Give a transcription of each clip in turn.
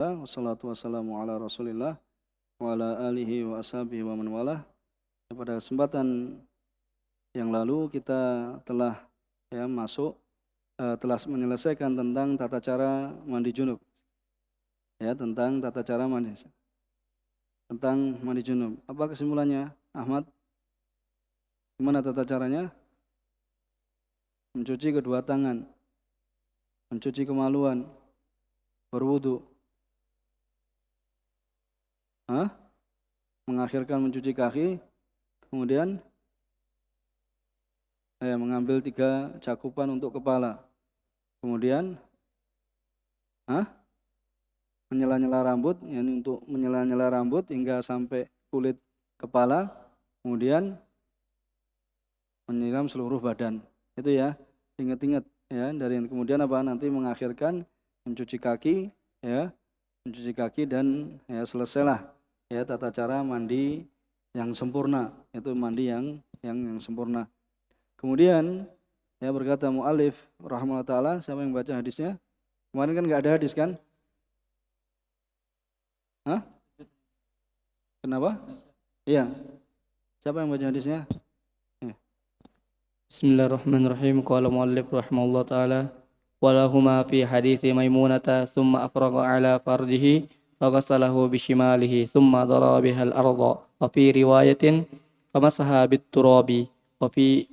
Wassalatu wassalamu ala rasulillah wa ala alihi wa ashabihi wa man walah. Pada kesempatan yang lalu kita telah telah menyelesaikan tentang tata cara mandi junub. Tentang tata cara mandi junub. Apa kesimpulannya, Ahmad? Gimana tata caranya? Mencuci kedua tangan, mencuci kemaluan, berwudu. Mengakhirkan mencuci kaki, kemudian mengambil 3 cakupan untuk kepala, kemudian menyela-nyela rambut, untuk menyela-nyela rambut hingga sampai kulit kepala, kemudian menyiram seluruh badan. Itu ya, ingat-ingat ya. Dari kemudian nanti mengakhirkan mencuci kaki, mencuci kaki dan selesailah tata cara mandi yang sempurna, itu mandi yang sempurna. Kemudian berkata mu'alif rahimahullah ta'ala, siapa yang baca hadisnya? Kemarin kan enggak ada hadis kan? Kenapa? Iya. Siapa yang baca hadisnya? Bismillahirrahmanirrahim. Qala mu'allif rahimahullah ta'ala walahuma fi hadithi Maimunata summa afraga ala farjihi faghasalahu bishimalihi summa daraba bihal arda wa fi riwayatin famasaha bitturabi wa fi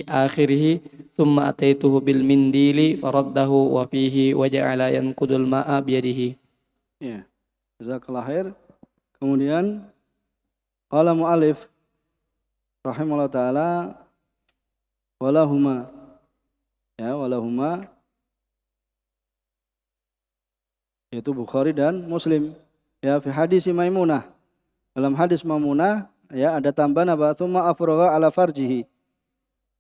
akhirih summa ataituhu bil mindili faraddahu wa fihi wa ja'ala yanqudul ma'a biyadihi. Ya. Jazakallahu khair. Kemudian qala mu'allif rahimahullah ta'ala walahuma yaitu Bukhari dan Muslim fi hadis Maimunah. Dalam hadis Maimunah ada tambahan tsumma afraga ala farjihi.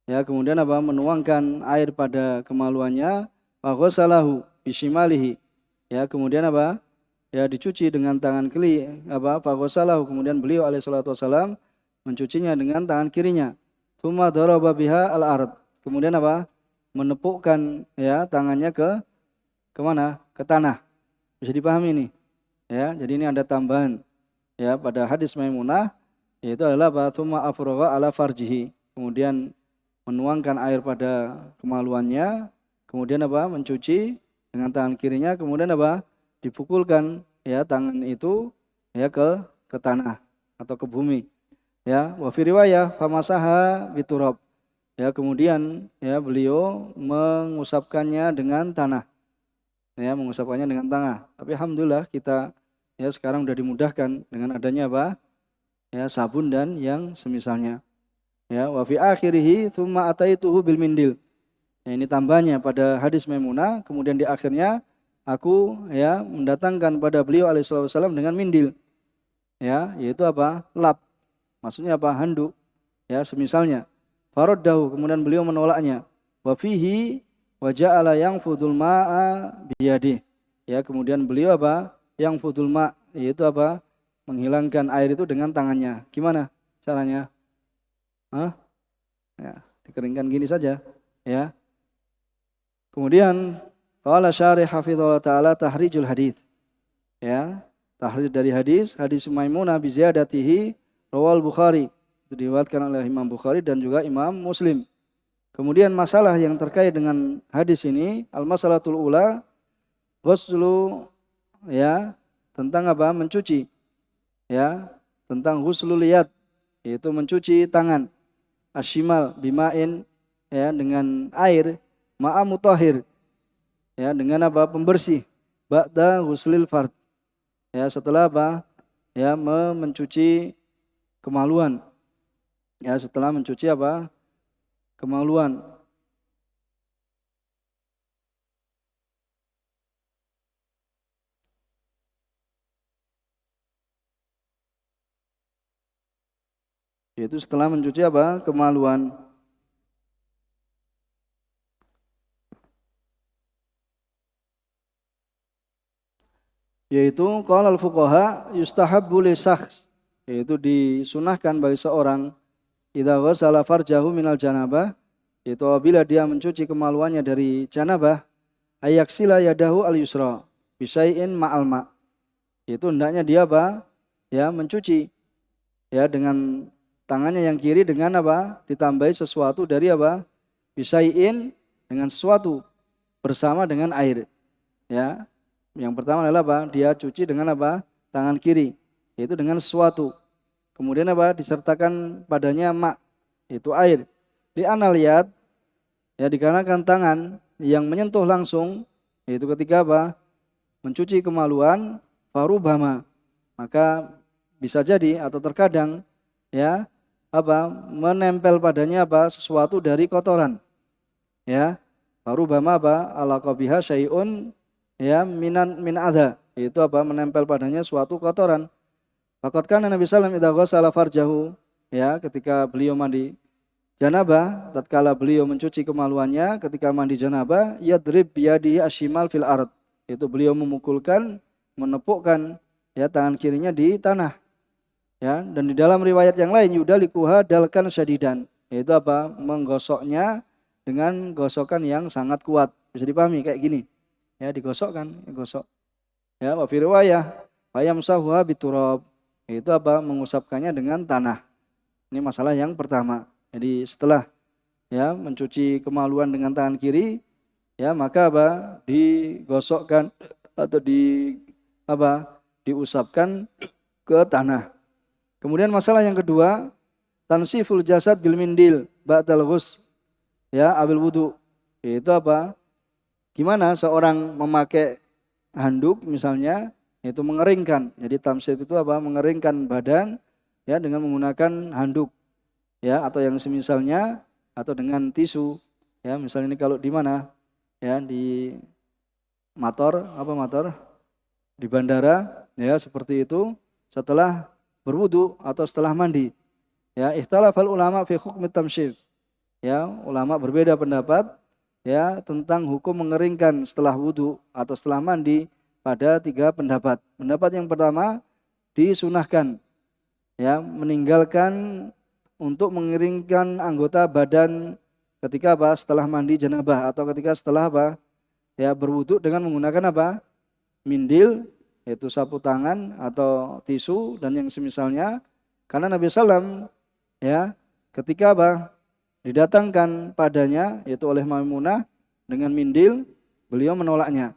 Kemudian menuangkan air pada kemaluannya, wa ghasalahu bishimalihi. Kemudian dicuci dengan tangan kiri, fa ghasalahu, kemudian beliau alaihi salatu wasalam mencucinya dengan tangan kirinya. Tsumma daraba biha al-ard. Kemudian menepukkan tangannya ke mana? Ke tanah. Bisa dipahami ini. Jadi ini ada tambahan pada hadis Maimunah, yaitu adalah tsumma afraga ala farjihi. Kemudian menuangkan air pada kemaluannya, kemudian mencuci dengan tangan kirinya, kemudian dipukulkan tangan itu ke tanah atau ke bumi. Wa fi riwayah famasaha biturab. Kemudian beliau mengusapkannya dengan tanah. Mengusapkannya dengan tangan. Tapi alhamdulillah kita sekarang sudah dimudahkan dengan adanya sabun dan yang semisalnya. Wa fi akhirih tsumma ataituhu bil mindil. Ini tambahnya pada hadis Maimunah, kemudian di akhirnya aku mendatangkan pada beliau alaihi wasallam dengan mindil. Yaitu lap. Maksudnya handuk. Semisalnya. Faraddahu, kemudian beliau menolaknya. Wa fihi wa ja'ala yanfudul ma'a biyadih. Kemudian beliau yang fudul ma', yaitu menghilangkan air itu dengan tangannya. Gimana caranya? Dikeringkan gini saja. Kemudian qala syarih hafizallahu taala tahrijul hadits. Tahrij dari hadis Maimunah bi ziyadatihi rawal Bukhari. Itu diriwayatkan oleh Imam Bukhari dan juga Imam Muslim. Kemudian masalah yang terkait dengan hadis ini, al-masalatul ula, ghuslu tentang mencuci. Tentang ghuslul yad, yaitu mencuci tangan. Ashimal bima'in, dengan air, ma'a mutahhir. Dengan pembersih. Ba'da ghuslil fard. Setelah mencuci kemaluan. Setelah mencuci kemaluan. Yaitu setelah mencuci kemaluan. Yaitu qala al-fuqaha yustahabbu li syakhs, yaitu disunahkan bagi seorang idza ghasala farjahu minal janabah, yaitu apabila dia mencuci kemaluannya dari janabah, ayaksila yadahu al-yusra bisyai'in ma'al ma', Itu hendaknya dia apa? Ya, mencuci ya dengan tangannya yang kiri dengan apa? Ditambahi sesuatu dari apa? Bisaiin dengan sesuatu bersama dengan air. Ya. Yang pertama adalah apa? Dia cuci dengan apa? Tangan kiri, yaitu dengan sesuatu. Kemudian apa? Disertakan padanya itu air. Di analiyat ya dikarenakan tangan yang menyentuh langsung yaitu ketika apa? Mencuci kemaluan farubama. Maka bisa jadi atau terkadang ya apa? Menempel padanya apa? Sesuatu dari kotoran. Ya. Farubama apa? Ala qabiha syai'un ya min adha. Itu apa? Menempel padanya suatu kotoran. Faqad kana Nabi sallallahu alaihi wasallam idza ghassala farjahu ya ketika beliau mandi janabah, tatkala beliau mencuci kemaluannya ketika mandi janabah, yadrib biyadihi asyimal fil ard. Itu beliau memukulkan, menepukkan ya tangan kirinya di tanah. Ya, dan di dalam riwayat yang lain yudalikuha dalkan syadidan. Yaitu apa? Menggosoknya dengan gosokan yang sangat kuat. Bisa dipahami kayak gini. Ya, digosokkan, digosok. Ya, wa fi riwayah fayamsahuha biturab. Itu apa? Mengusapkannya dengan tanah. Ini masalah yang pertama. Jadi setelah ya mencuci kemaluan dengan tangan kiri, ya maka apa? Digosokkan atau diusapkan ke tanah. Kemudian masalah yang kedua, tansiful jasad bil mindil ba'dal ghusl. Ya, abil wudu. Itu apa? Gimana seorang memakai handuk misalnya itu mengeringkan. Jadi tamsif itu apa? Mengeringkan badan ya dengan menggunakan handuk ya atau yang semisalnya atau dengan tisu ya. Misalnya ini kalau di mana? Ya, di motor di bandara ya seperti itu setelah berwudu atau setelah mandi. Ya, ikhtalafal ulama fi hukmi tamsyif. Ya, ulama berbeda pendapat ya tentang hukum mengeringkan setelah wudu atau setelah mandi pada 3 pendapat. Pendapat yang pertama disunahkan ya meninggalkan untuk mengeringkan anggota badan ketika apa? Setelah mandi janabah atau ketika setelah apa? Ya berwudu dengan menggunakan apa? Mindil yaitu sapu tangan atau tisu dan yang semisalnya. Karena Nabi SAW ya ketika apa? Didatangkan padanya yaitu oleh Maimunah dengan mindil, beliau menolaknya.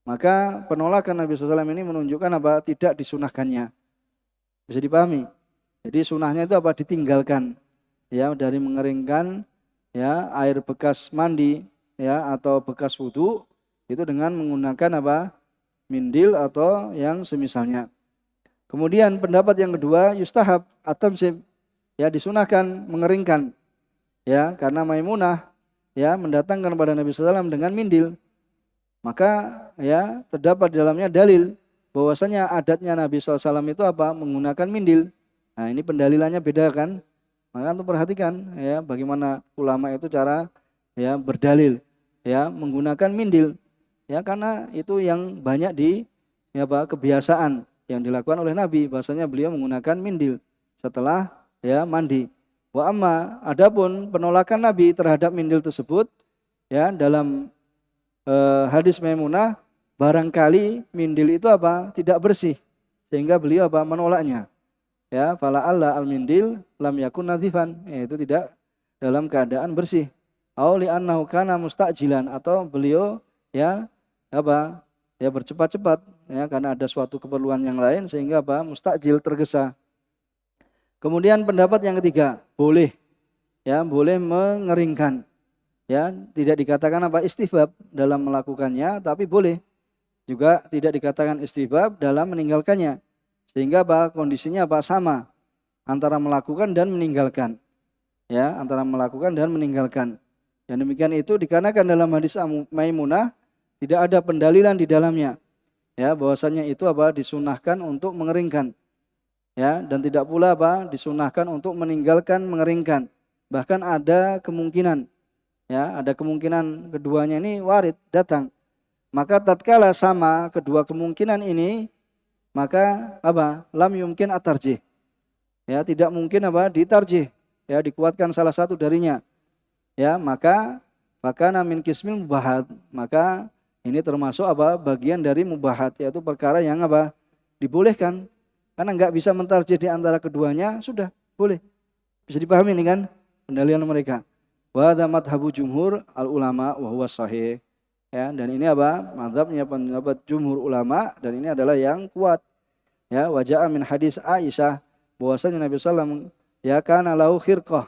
Maka penolakan Nabi SAW ini menunjukkan apa? Tidak disunahkannya. Bisa dipahami? Jadi sunahnya itu apa? Ditinggalkan. Ya, dari mengeringkan ya air bekas mandi ya atau bekas wudu itu dengan menggunakan apa? Mindil atau yang semisalnya. Kemudian pendapat yang kedua, yustahab at-tansib. Ya, disunahkan mengeringkan. Ya, karena Maimunah ya mendatangkan kepada Nabi SAW dengan mindil. Maka ya terdapat di dalamnya dalil bahwasanya adatnya Nabi SAW itu apa? Menggunakan mindil. Nah ini pendalilannya beda kan? Maka untuk perhatikan ya bagaimana ulama itu cara ya berdalil ya menggunakan mindil. Ya karena itu yang banyak ya kebiasaan yang dilakukan oleh Nabi. Bahwasanya beliau menggunakan mindil setelah ya mandi. Wa amma adapun penolakan Nabi terhadap mindil tersebut ya dalam hadis Maimunah barangkali mindil itu apa? Tidak bersih sehingga beliau apa? Menolaknya. Ya, fala alla al mindil lam yakun nadhifan, itu tidak dalam keadaan bersih. Au li annahu kana mustajilan atau beliau ya apa? Ya bercepat-cepat ya karena ada suatu keperluan yang lain sehingga apa? Mustajil tergesa. Kemudian pendapat yang ketiga, boleh ya, boleh mengeringkan. Ya, tidak dikatakan apa istihbab dalam melakukannya, tapi boleh. Juga tidak dikatakan istihbab dalam meninggalkannya. Sehingga apa kondisinya apa sama antara melakukan dan meninggalkan. Ya, antara melakukan dan meninggalkan. Dan demikian itu dikarenakan dalam hadis Maimunah tidak ada pendalilan di dalamnya. Ya, bahwasanya itu apa disunahkan untuk mengeringkan. Ya, dan tidak pula apa disunahkan untuk meninggalkan mengeringkan. Bahkan ada kemungkinan ya ada kemungkinan keduanya ini warid datang. Maka tatkala sama kedua kemungkinan ini maka apa lam yumkin at-tarjih. Ya tidak mungkin apa ditarjih ya dikuatkan salah satu darinya. Ya maka min qismil mubahat. Maka ini termasuk apa bagian dari mubahat yaitu perkara yang apa dibolehkan. Karena nggak bisa mentarjih di antara keduanya, sudah boleh. Bisa dipahami ini kan pendalilan mereka. Wa hadza madhabu jumhur al ulama wa huwa sahih. Ya, dan ini apa? Mazhabnya pendapat jumhur ulama dan ini adalah yang kuat. Ya, wajah min hadis Aisyah bahwasanya Nabi sallallahu ya kana lahu khirqah.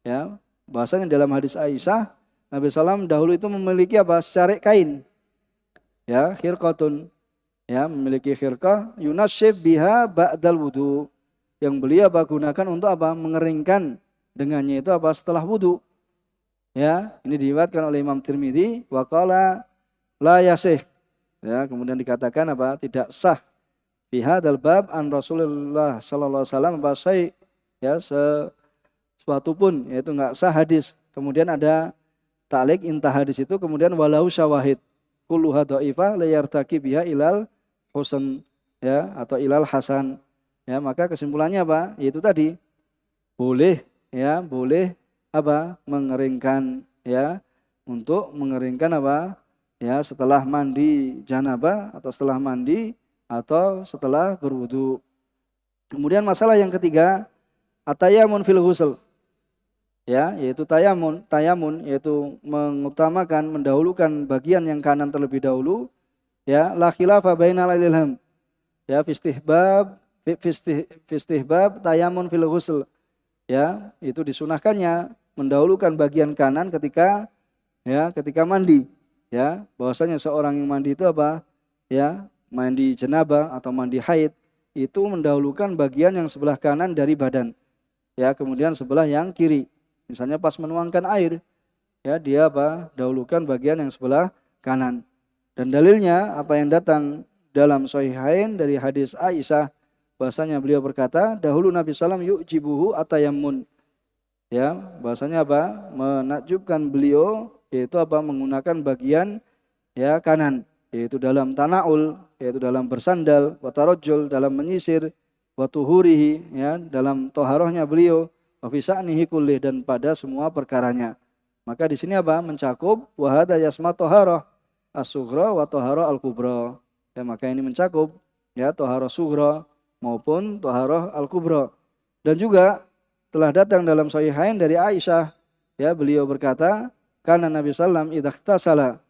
Ya, bahwasanya dalam hadis Aisyah Nabi sallallahu dahulu itu memiliki apa? Secarik kain. Ya, khirqatun. Ya, memiliki khirqah yunasyib biha ba'dal wudu. Yang beliau apa gunakan untuk apa? Mengeringkan dengannya itu apa? Setelah wudu. Ya, ini diriwayatkan oleh Imam Tirmidzi wa qala la yasih. Ya, kemudian dikatakan apa? Tidak sah fi hadzal bab an Rasulullah sallallahu alaihi wasallam apa ya sesuatu pun yaitu enggak sah hadis. Kemudian ada ta'liq intah hadis itu kemudian walau syawahid kulluha dhaifah la yartaqi biha ilal husn ya atau ilal hasan. Ya, maka kesimpulannya apa? Yaitu tadi boleh ya, boleh apa? Mengeringkan ya, untuk mengeringkan apa? Ya, setelah mandi janabah atau setelah mandi atau setelah berwudu. Kemudian masalah yang ketiga, atayamun fil ghusl. Ya, yaitu tayamun yaitu mengutamakan mendahulukan bagian yang kanan terlebih dahulu. Ya, la khilafa bainal ilham. Ya, fistihbab tayamun fil ghusl. Ya, itu disunahkannya mendahulukan bagian kanan ketika mandi. Ya, bahwasanya seorang yang mandi itu apa? Ya, mandi janabah atau mandi haid itu mendahulukan bagian yang sebelah kanan dari badan. Ya, kemudian sebelah yang kiri. Misalnya pas menuangkan air, ya dia apa? Dahulukan bagian yang sebelah kanan. Dan dalilnya apa yang datang dalam Sahihain dari hadis Aisyah bahasanya beliau berkata, dahulu Nabi SAW yu'jibuhu atayammun. Ya, bahasanya apa? Menakjubkan beliau yaitu apa? Menggunakan bagian ya kanan, yaitu dalam tanaul, yaitu dalam bersandal, wa tarajjul dalam menyisir, wa tuhurihi ya, dalam toharohnya beliau, wa fi sa'nihi kullih dan pada semua perkaranya. Maka di sini apa? Mencakup wa hadza yasma toharoh as-sughra wa toharoh al-kubra. Ya, maka ini mencakup ya toharoh sughra maupun toharoh al-kubra. Dan juga telah datang dalam Sahihain dari Aisyah, ya beliau berkata, karena Nabi sallam idza ightasala,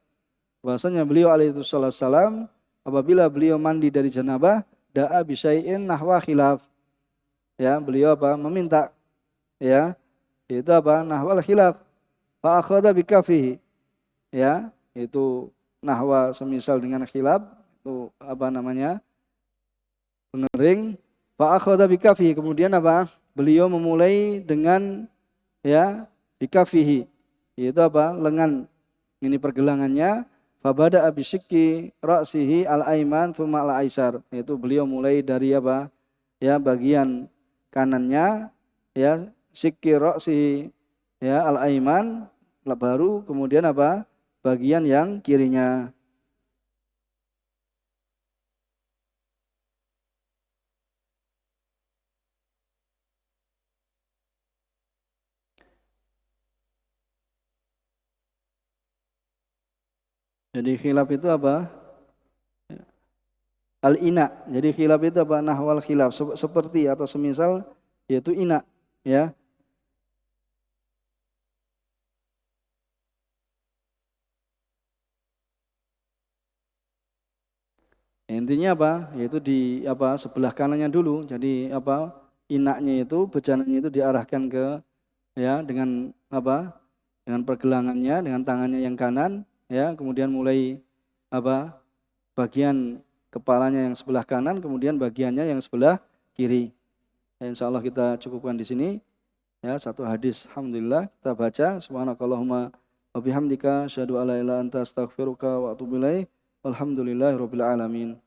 bahwasanya beliau alaihi salam apabila beliau mandi dari janabah, da'a bi syai'in nahwa khilaf. Ya, beliau apa? Meminta ya, itu apa? Nahwal khilaf. Fa akhadha bi kafihi. Ya, itu nahwa semisal dengan khilaf, itu apa namanya? Pengering. Fa akhadha bi kafihi, kemudian apa? Beliau memulai dengan ya bi kafihi. Itu apa? Lengan. Ini pergelangannya. Fabada abisyiki ra'sihi al-aiman thumma al-aisar. Itu beliau mulai dari apa? Ya, bagian kanannya ya, sikki ra'sihi ya al-aiman, baru kemudian apa? Bagian yang kirinya. Jadi khilaf itu apa? Al-ina. Jadi khilaf itu apa? Nahwal khilaf. Seperti atau semisal yaitu ina. Ya. Intinya apa? Yaitu di apa? Sebelah kanannya dulu. Jadi apa? Inaknya itu, bejananya itu diarahkan ke ya dengan apa? Dengan pergelangannya, dengan tangannya yang kanan, ya. Kemudian mulai apa? Bagian kepalanya yang sebelah kanan, kemudian bagiannya yang sebelah kiri. Ya, insya Allah kita cukupkan di sini. Ya, satu hadis, alhamdulillah kita baca. Subhanakallahumma wa bihamdika, asyhadu alla ilaha illa anta astaghfiruka wa atubu ilaik. Walhamdulillahirabbil alamin.